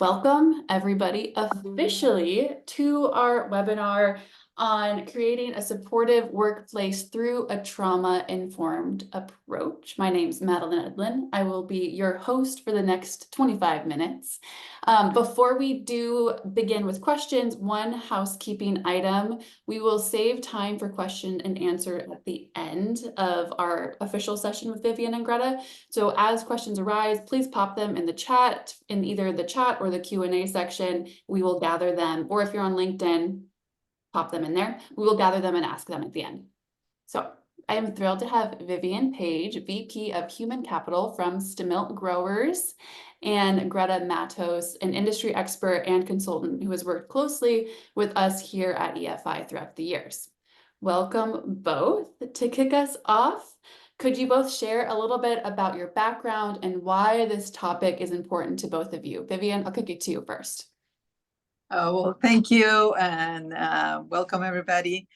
Welcome, everybody, officially to our webinar on creating a supportive workplace through a trauma-informed approach. My name is Madeline Edlin. I will be your host for the next 25 minutes. Before we do begin with questions, one housekeeping item. We will save time for question and answer at the end of our official session with Vivian and Greta. So as questions arise, please pop them in the chat, in either the chat or the Q&A section. We will gather them, or if you're on LinkedIn, pop them in there. We will gather them and ask them at the end. So I am thrilled to have Vivian Page, VP of Human Capital from Stemilt Growers, and Greta Matos, an industry expert and consultant who has worked closely with us here at EFI throughout the years. Welcome both. To kick us off, could you both share a little bit about your background and why this topic is important to both of you? Vivian, I'll kick it to you first. Well, thank you, and welcome everybody.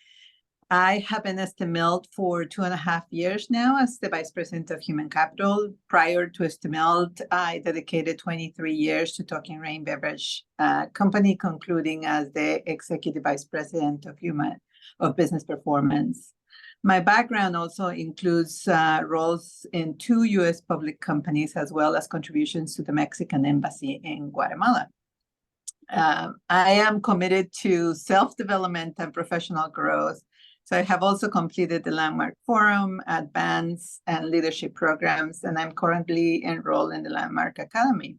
I have been at Stemilt for 2.5 years now as the Vice President of Human Capital. Prior to Stemilt, I dedicated 23 years to Talking Rain Beverage Company, concluding as the Executive Vice President of Business Performance. My background also includes roles in 2 U.S. public companies, as well as contributions to the Mexican Embassy in Guatemala. I am committed to self-development and professional growth. So I have also completed the Landmark Forum, Advance, and Leadership programs, and I'm currently enrolled in the Landmark Academy.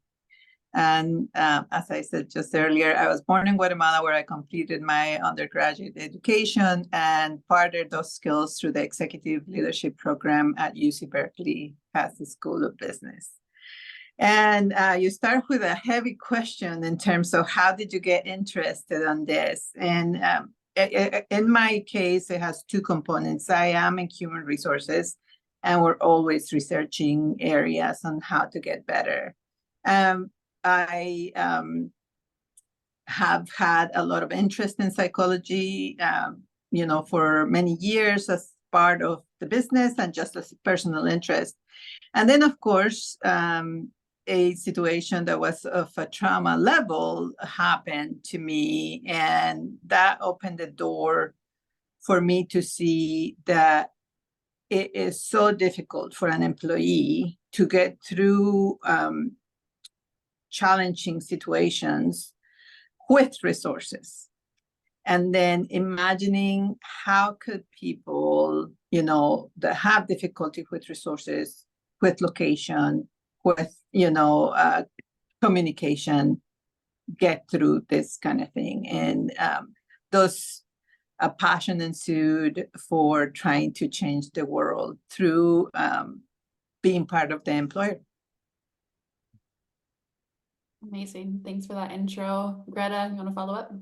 And as I said just earlier, I was born in Guatemala, where I completed my undergraduate education and furthered those skills through the Executive Leadership program at UC Berkeley as the School of Business. And you start with a heavy question in terms of how did you get interested on this? And in my case, it has 2 components. I am in human resources, and we're always researching areas on how to get better. I have had a lot of interest in psychology, for many years as part of the business and just as a personal interest. And then, of course, a situation that was of a trauma level happened to me, and that opened the door for me to see that it is so difficult for an employee to get through challenging situations with resources. And then imagining how could people, that have difficulty with resources, with location, with, communication, get through this kind of thing. And a passion ensued for trying to change the world through being part of the employer. Amazing. Thanks for that intro. Greta, you want to follow up?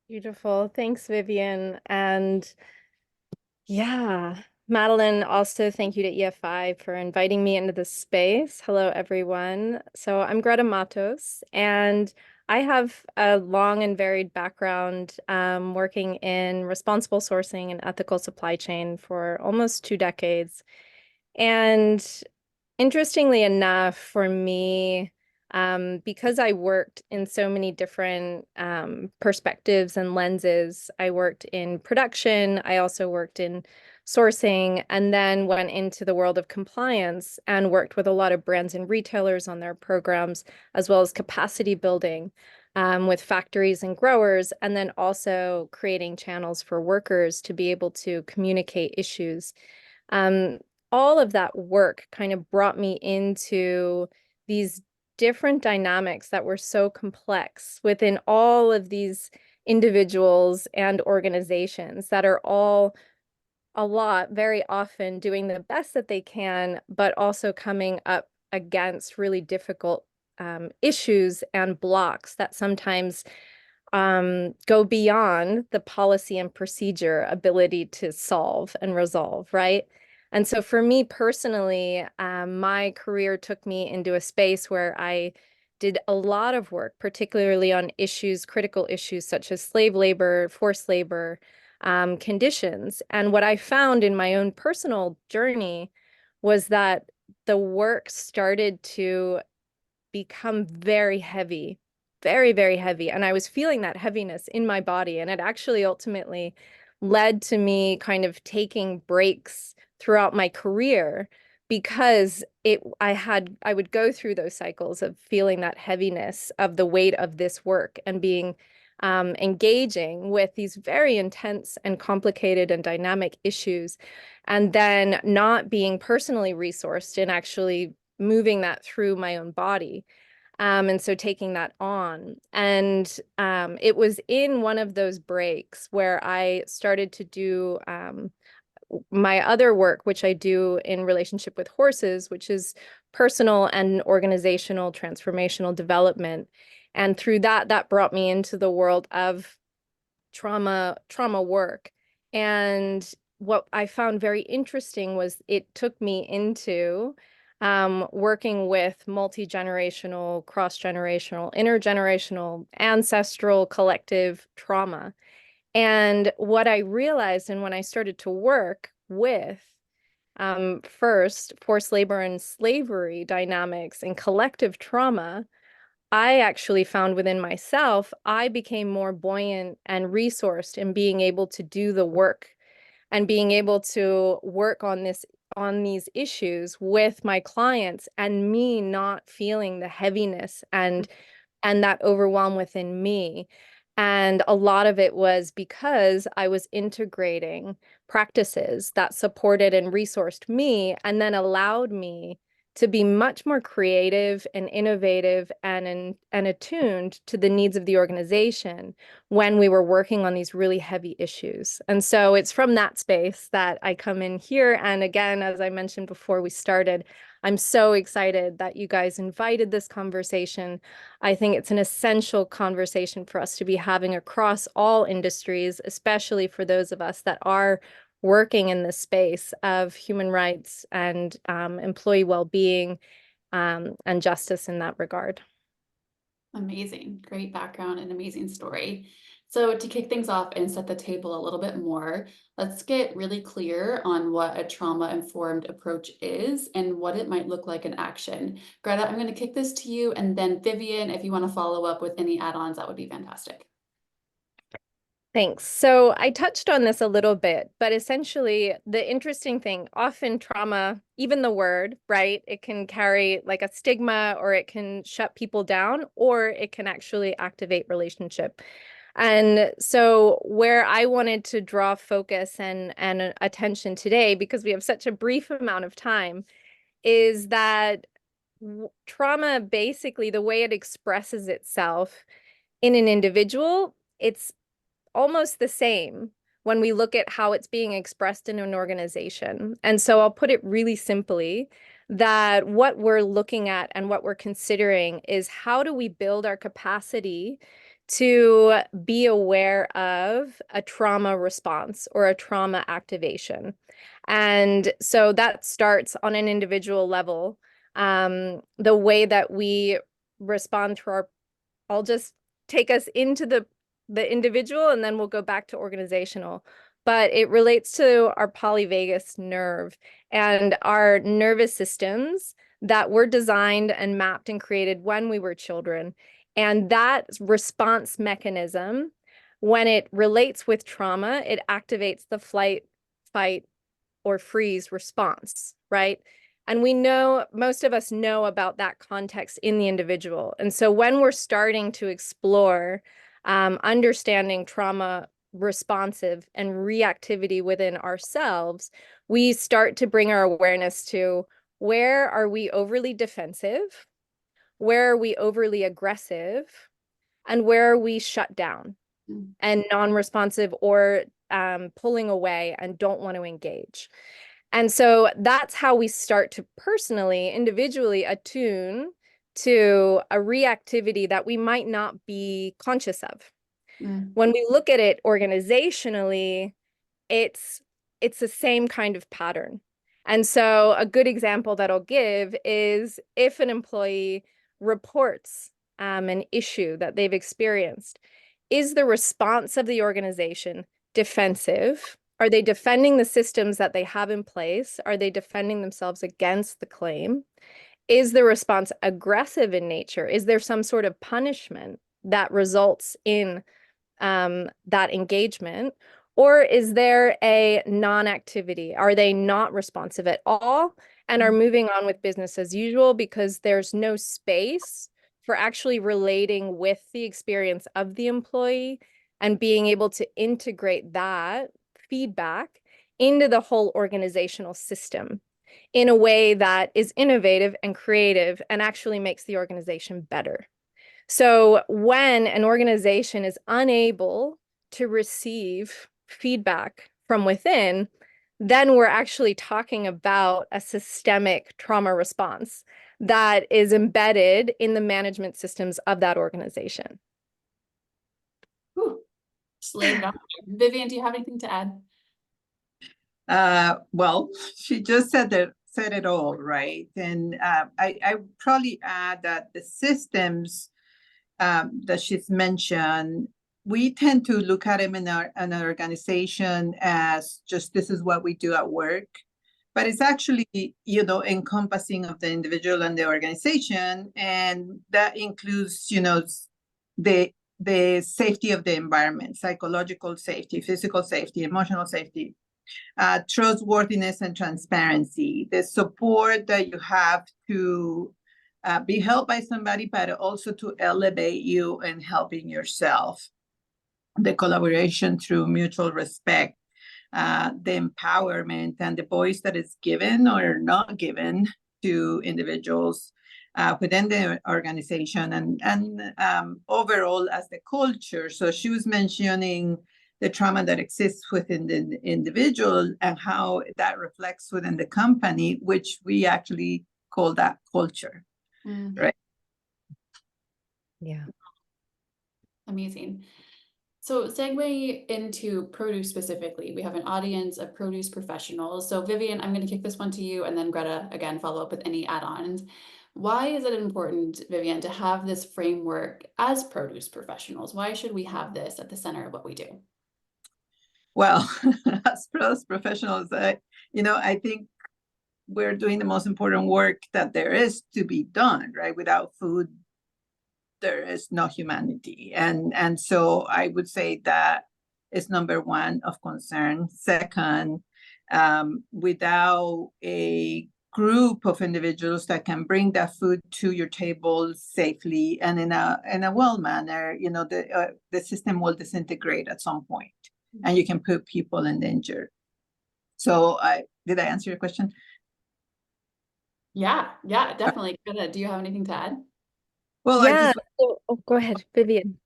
Beautiful. Thanks, Vivian. And yeah, Madeline, also thank you to EFI for inviting me into this space. Hello, everyone. So I'm Greta Matos, and I have a long and varied background working in responsible sourcing and ethical supply chain for almost 2 decades. And interestingly enough, for me, because I worked in so many different perspectives and lenses, I worked in production, I also worked in sourcing, and then went into the world of compliance and worked with a lot of brands and retailers on their programs, as well as capacity building with factories and growers, and then also creating channels for workers to be able to communicate issues. All of that work kind of brought me into these different dynamics that were so complex within all of these individuals and organizations that are all very often doing the best that they can, but also coming up against really difficult issues and blocks that sometimes go beyond the policy and procedure ability to solve and resolve, right? And so for me personally, my career took me into a space where I did a lot of work, particularly on critical issues such as slave labor, forced labor, conditions. And what I found in my own personal journey was that the work started to become very heavy very, very heavy. And I was feeling that heaviness in my body. And it actually ultimately led to me kind of taking breaks throughout my career because I would go through those cycles of feeling that heaviness of the weight of this work and being engaging with these very intense and complicated and dynamic issues, and then not being personally resourced in actually moving that through my own body. And so taking that on. And it was in one of those breaks where I started to do my other work, which I do in relationship with horses, which is personal and organizational transformational development. And through that, that brought me into the world of trauma work. And what I found very interesting was it took me into working with multi-generational, cross-generational, intergenerational, ancestral, collective trauma. And what I realized, and when I started to work with first forced labor and slavery dynamics and collective trauma, I actually found within myself, I became more buoyant and resourced in being able to do the work and being able to work on these issues with my clients, and me not feeling the heaviness and that overwhelm within me. And a lot of it was because I was integrating practices that supported and resourced me and then allowed me to be much more creative and innovative and attuned to the needs of the organization when we were working on these really heavy issues. And so it's from that space that I come in here. And again, as I mentioned before we started, I'm so excited that you guys invited this conversation. I think it's an essential conversation for us to be having across all industries, especially for those of us that are working in this space of human rights and employee well-being and justice in that regard. Amazing, great background and amazing story. So to kick things off and set the table a little bit more, let's get really clear on what a trauma-informed approach is and what it might look like in action. Greta, I'm going to kick this to you, and then Vivian, if you want to follow up with any add-ons, that would be fantastic. Thanks. So I touched on this a little bit, but essentially the interesting thing, often trauma, even the word, right? It can carry like a stigma, or it can shut people down, or it can actually activate relationship. And so where I wanted to draw focus and attention today, because we have such a brief amount of time, is that trauma, basically the way it expresses itself in an individual, it's almost the same when we look at how it's being expressed in an organization. And so I'll put it really simply that what we're looking at and what we're considering is how do we build our capacity to be aware of a trauma response or a trauma activation. And so that starts on an individual level. The way that we respond through I'll just take us into the individual, and then we'll go back to organizational. But it relates to our polyvagus nerve and our nervous systems that were designed and mapped and created when we were children. And that response mechanism, when it relates with trauma, it activates the flight, fight, or freeze response, right? And we know, most of us know about that context in the individual. And so when we're starting to explore understanding trauma responsive and reactivity within ourselves, we start to bring our awareness to where are we overly defensive, where are we overly aggressive, and where are we shut down and non-responsive or pulling away and don't want to engage. And so that's how we start to personally, individually attune to a reactivity that we might not be conscious of. When we look at it organizationally, it's the same kind of pattern. And so a good example that I'll give is if an employee reports an issue that they've experienced, is the response of the organization defensive? Are they defending the systems that they have in place? Are they defending themselves against the claim? Is the response aggressive in nature? Is there some sort of punishment? that results in that engagement? Or is there a non-activity? Are they not responsive at all and are moving on with business as usual because there's no space for actually relating with the experience of the employee and being able to integrate that feedback into the whole organizational system in a way that is innovative and creative and actually makes the organization better? So when an organization is unable to receive feedback from within, then we're actually talking about a systemic trauma response that is embedded in the management systems of that organization. Whew. Slayed it out there. Vivian, do you have anything to add? Well, she just said it all, right? And I probably add that the systems that she's mentioned, we tend to look at them in an organization as just this is what we do at work, but it's actually, you know, encompassing of the individual and the organization, and that includes, you know, the safety of the environment, psychological safety, physical safety, emotional safety, trustworthiness and transparency, the support that you have to be helped by somebody, but also to elevate you and helping yourself, the collaboration through mutual respect, the empowerment and the voice that is given or not given to individuals within the organization, and overall as the culture. So she was mentioning the trauma that exists within the individual and how that reflects within the company, which we actually call that culture, right? Yeah. Amazing. So segue into produce specifically, we have an audience of produce professionals. So Vivian, I'm going to kick this one to you, and then Greta, again, follow up with any add-ons. Why is it important, Vivian, to have this framework as produce professionals? Why should we have this at the center of what we do? Well, as professionals, you know, I think we're doing the most important work that there is to be done, right? Without food, there is no humanity. And so I would say that is number one of concern. Second, without a group of individuals that can bring that food to your table safely and in a well manner, you know, the system will disintegrate at some point, and you can put people in danger. So did I answer your question? Yeah, definitely. Greta, do you have anything to add? Well, Yeah. Oh, go ahead, Vivian.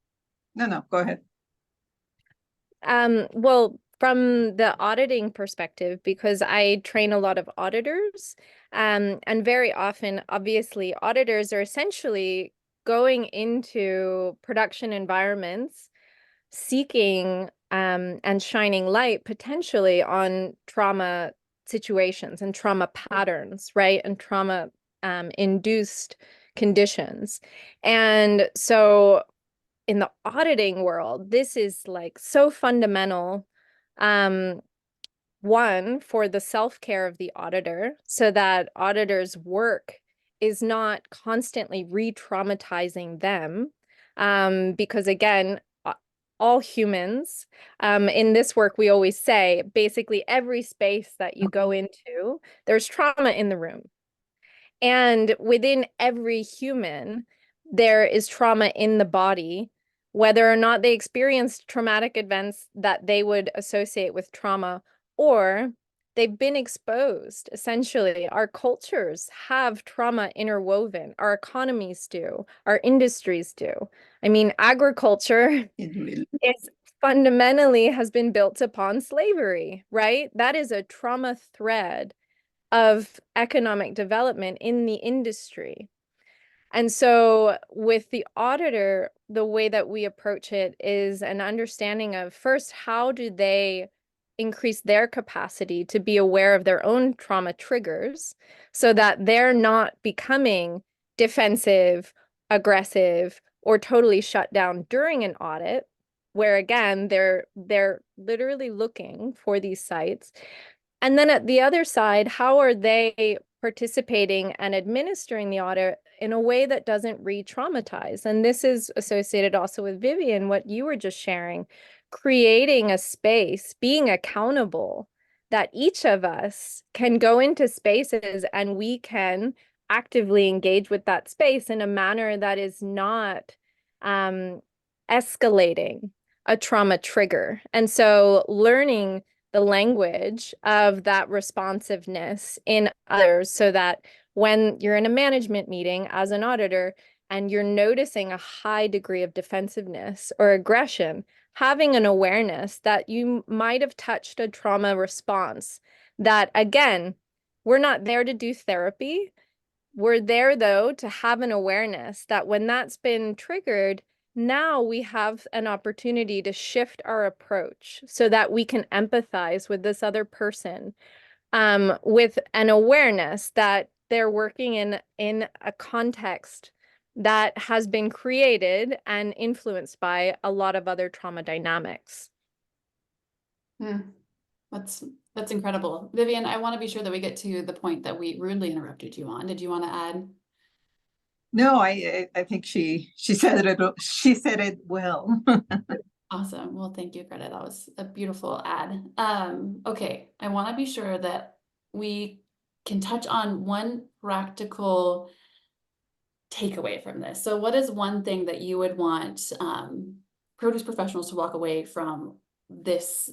No, go ahead. Well, from the auditing perspective, because I train a lot of auditors, and very often, obviously, auditors are essentially going into production environments seeking and shining light potentially on trauma situations and trauma patterns, right? And trauma induced conditions. And so in the auditing world, this is like so fundamental. One, for the self-care of the auditor, so that auditors' work is not constantly re-traumatizing them. Because again, all humans, in this work, we always say, basically every space that you go into, there's trauma in the room. And within every human, there is trauma in the body, whether or not they experienced traumatic events that they would associate with trauma, or they've been exposed. Essentially, our cultures have trauma interwoven. Our economies do. Our industries do. I mean, agriculture is fundamentally has been built upon slavery, right? That is a trauma thread of economic development in the industry. And so with the auditor, the way that we approach it is an understanding of first, how do they increase their capacity to be aware of their own trauma triggers so that they're not becoming defensive, aggressive, or totally shut down during an audit, where again, they're literally looking for these sites. And then at the other side, how are they participating and administering the audit in a way that doesn't re-traumatize. And this is associated also with Vivian, what you were just sharing, creating a space, being accountable, that each of us can go into spaces and we can actively engage with that space in a manner that is not escalating a trauma trigger. And so learning the language of that responsiveness in others, so that when you're in a management meeting as an auditor and you're noticing a high degree of defensiveness or aggression, having an awareness that you might have touched a trauma response, that again, we're not there to do therapy. We're there though to have an awareness that when that's been triggered, now we have an opportunity to shift our approach so that we can empathize with this other person, with an awareness that they're working in a context that has been created and influenced by a lot of other trauma dynamics. That's incredible. Vivian, I want to be sure that we get to the point that we rudely interrupted you on. Did you want to add? No, I think she said it well. Awesome. Well, thank you, Greta. That was a beautiful ad. Okay, I want to be sure that we can touch on one practical takeaway from this. So what is one thing that you would want produce professionals to walk away from this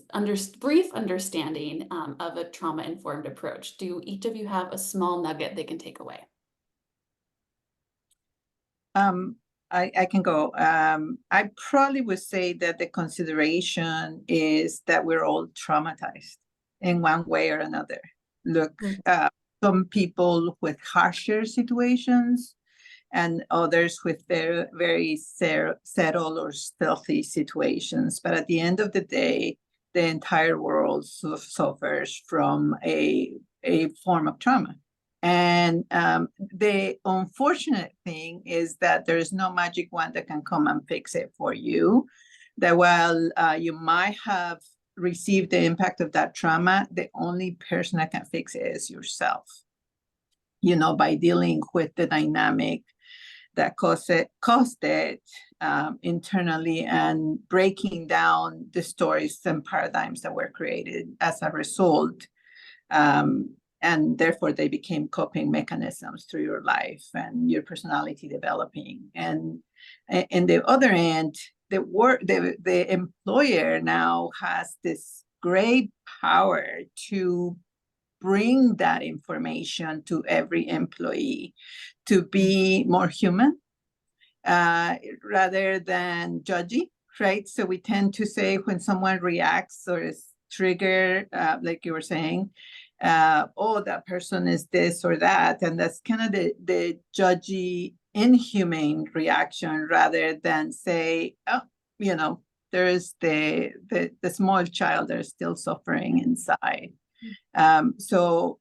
brief understanding of a trauma-informed approach? Do each of you have a small nugget they can take away? I can go. I probably would say that the consideration is that we're all traumatized in one way or another. Look, some people with harsher situations and others with very settled or stealthy situations. But at the end of the day, the entire world suffers from a form of trauma. And the unfortunate thing is that there is no magic wand that can come and fix it for you. That while you might have received the impact of that trauma, the only person that can fix it is yourself. You know, by dealing with the dynamic that caused it internally and breaking down the stories and paradigms that were created as a result. And therefore they became coping mechanisms through your life and your personality developing. And the other end, the employer now has this great power to bring that information to every employee to be more human rather than judgy, right? So we tend to say when someone reacts or is triggered, like you were saying, oh, that person is this or that. And that's kind of the judgy, inhumane reaction rather than say, oh, you know, there is the small child that is still suffering inside. So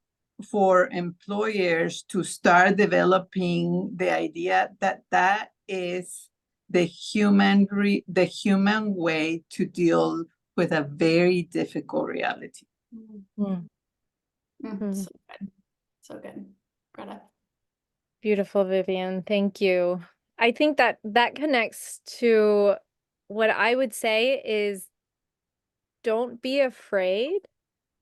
for employers to start developing the idea that that is the human way to deal with a very difficult reality. So good. So good. Greta. Beautiful, Vivian. Thank you. I think that connects to what I would say is, don't be afraid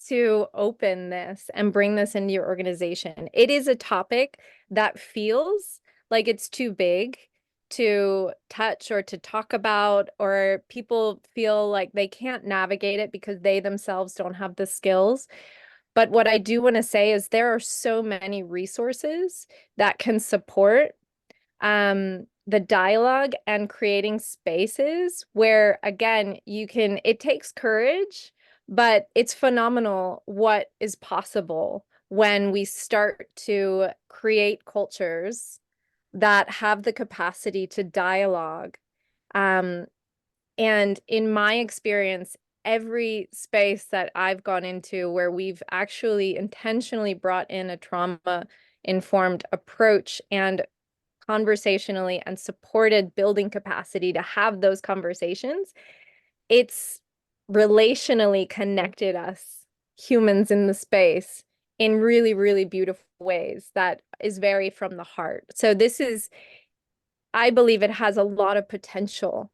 to open this and bring this into your organization. It is a topic that feels like it's too big to touch or to talk about, or people feel like they can't navigate it because they themselves don't have the skills. But what I do want to say is there are so many resources that can support the dialogue and creating spaces where, again, it takes courage, but it's phenomenal what is possible when we start to create cultures that have the capacity to dialogue. And in my experience, every space that I've gone into where we've actually intentionally brought in a trauma-informed approach and conversationally and supported building capacity to have those conversations, it's relationally connected us humans in the space in really, really beautiful ways that is very from the heart. So this is, I believe it has a lot of potential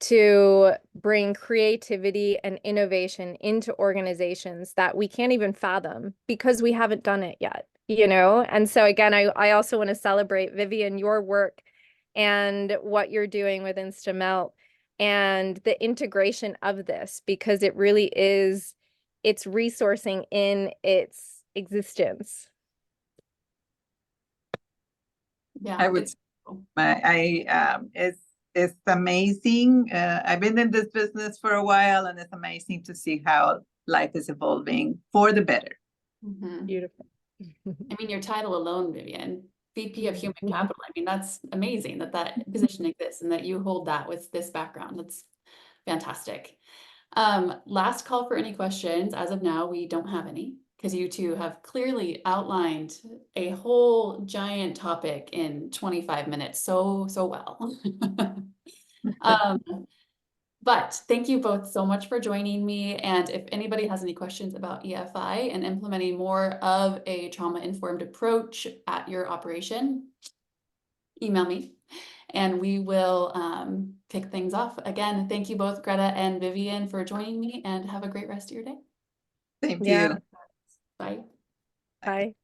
to bring creativity and innovation into organizations that we can't even fathom because we haven't done it yet, you know? And so again, I also want to celebrate, Vivian, your work and what you're doing with InstaMelt and the integration of this, because it really is, it's resourcing in its existence. Yeah, I would it's cool. it's amazing. I've been in this business for a while, and it's amazing to see how life is evolving for the better. Mhm. Beautiful. I mean, your title alone, Vivian, VP of Human Mhm. Capital. I mean, that's amazing that that position exists and that you hold that with this background. That's fantastic. Last call for any questions. As of now, we don't have any because you two have clearly outlined a whole giant topic in 25 minutes so well. Um, but thank you both so much for joining me. And if anybody has any questions about EFI and implementing more of a trauma-informed approach at your operation, email me and we will kick things off. Again, thank you both, Greta and Vivian, for joining me, and have a great rest of your day. Thank Yeah. you. Bye. Bye.